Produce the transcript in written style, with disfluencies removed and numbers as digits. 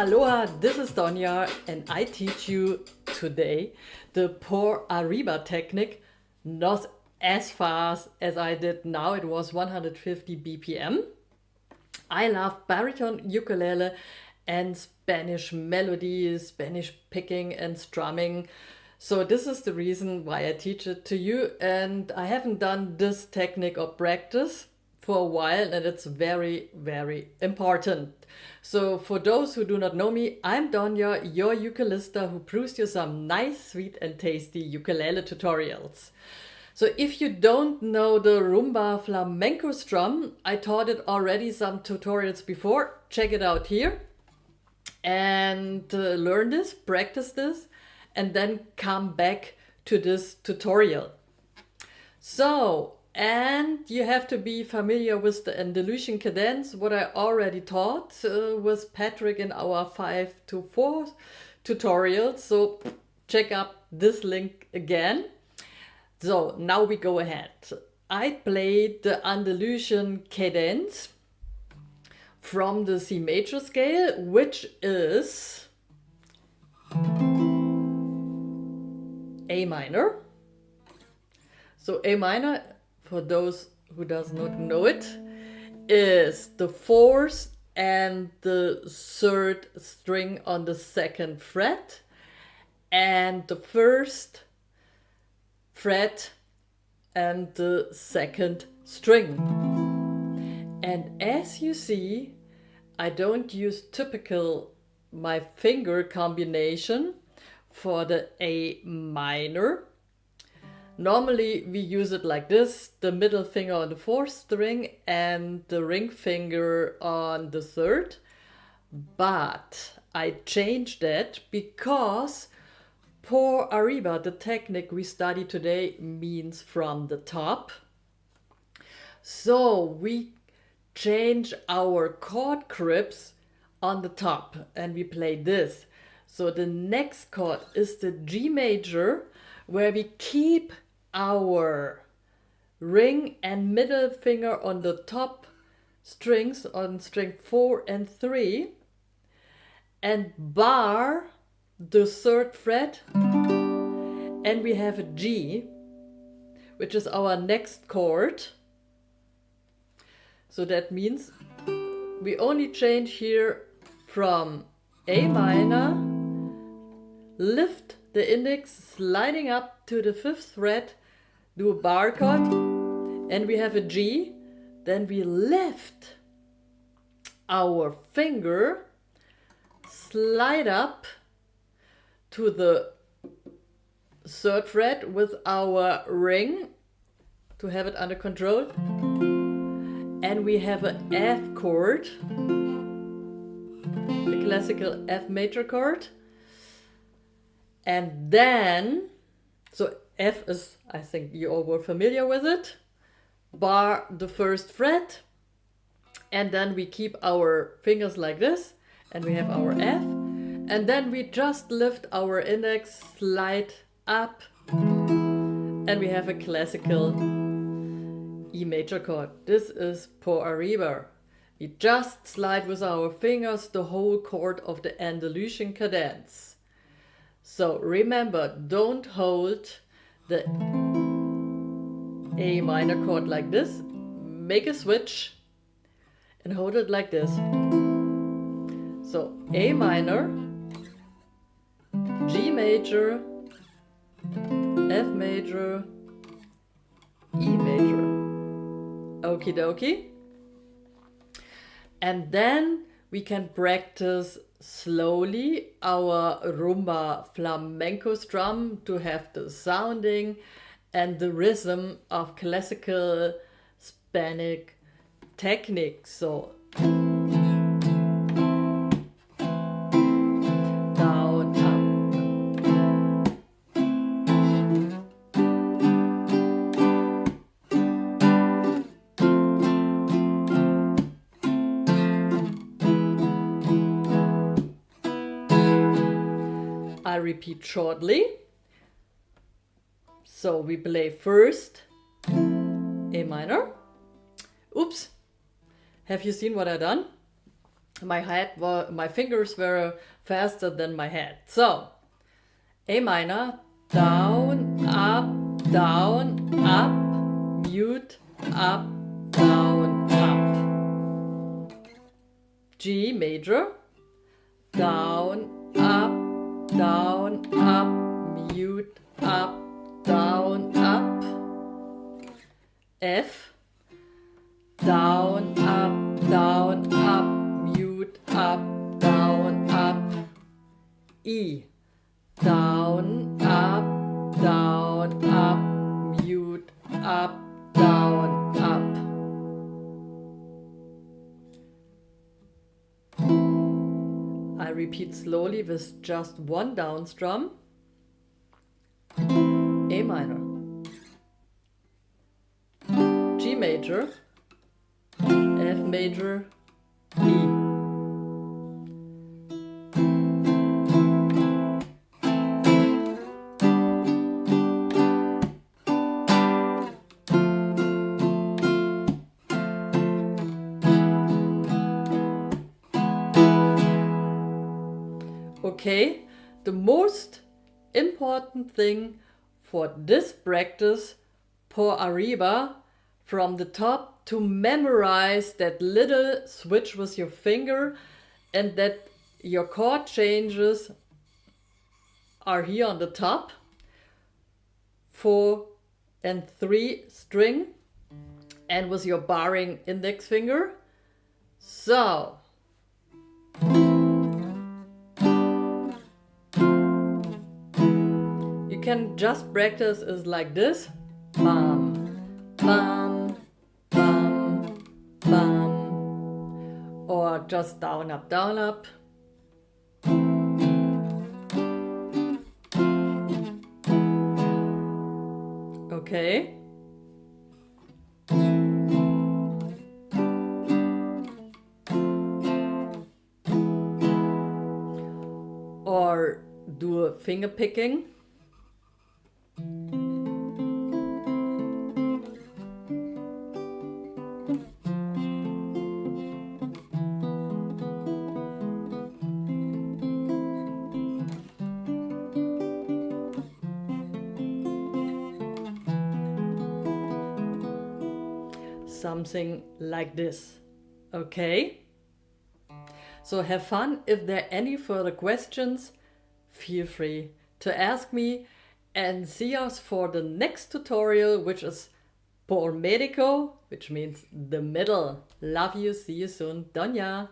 Aloha, this is Doña, and I teach you today the Por Arriba technique, not as fast as I did now. It was 150 BPM. I love baritone ukulele and Spanish melodies, Spanish picking and strumming. So this is the reason why I teach it to you, and I haven't done this technique or practice for a while, and it's very, very important. So for those who do not know me, I'm Doña, your ukulista who proves you some nice, sweet and tasty ukulele tutorials. So if you don't know the rumba flamenco strum, I taught it already some tutorials before. Check it out here and learn this, practice this, and then come back to this tutorial. So, and you have to be familiar with the Andalusian cadence, what I already taught with Patrick in our 5 to 4 tutorial. So check up this link again. So now we go ahead. I played the Andalusian cadence from the C major scale, which is A minor. So A minor, for those who does not know it, is the fourth and the third string on the second fret and the first fret and the second string. And as you see, I don't use typical my finger combination for the A minor. Normally we use it like this, the middle finger on the fourth string and the ring finger on the third. But I changed that because Por Arriba, the technique we study today, means from the top. So we change our chord grips on the top and we play this. So the next chord is the G major, where we keep our ring and middle finger on the top strings on string 4 and 3 and bar the third fret, and we have a G, which is our next chord. So that means we only change here from A minor, lift the index sliding up to the 5th fret, do a bar chord, and we have a G. Then we lift our finger, slide up to the 3rd fret with our ring to have it under control, and we have an F chord, the classical F major chord. And then, so F is, I think you all were familiar with it, bar the 1st fret, and then we keep our fingers like this, and we have our F, and then we just lift our index, slide up, and we have a classical E major chord. This is Por Arriba. We just slide with our fingers the whole chord of the Andalusian cadence. So remember, don't hold the A minor chord like this. Make a switch and hold it like this. So A minor, G major, F major, E major. Okie dokie. And then we can practice slowly our rumba flamenco strum to have the sounding and the rhythm of classical Spanish technique. So down, up. I repeat shortly. So we play first A minor. Oops. Have you seen what I done? my fingers were faster than my head. So A minor, down, up, mute, up, down, up. G major, down, up, mute, up, down, up. F, down, up, mute, up, down, up. E, down, up, mute, up, down, up. I repeat slowly with just one down strum. A minor, G major, F major, E. Okay, the most important thing for this practice, Por Arriba, from the top, to memorize that little switch with your finger and that your chord changes are here on the top, 4 and 3 string, and with your barring index finger. So you can just practice is like this, bum, bum, bum, bum, or just down, up, down, up. Okay. Or do a finger picking. Something like this. Okay? So have fun. If there are any further questions, feel free to ask me, and see us for the next tutorial, which is por medio, which means the middle. Love you. See you soon. Doña.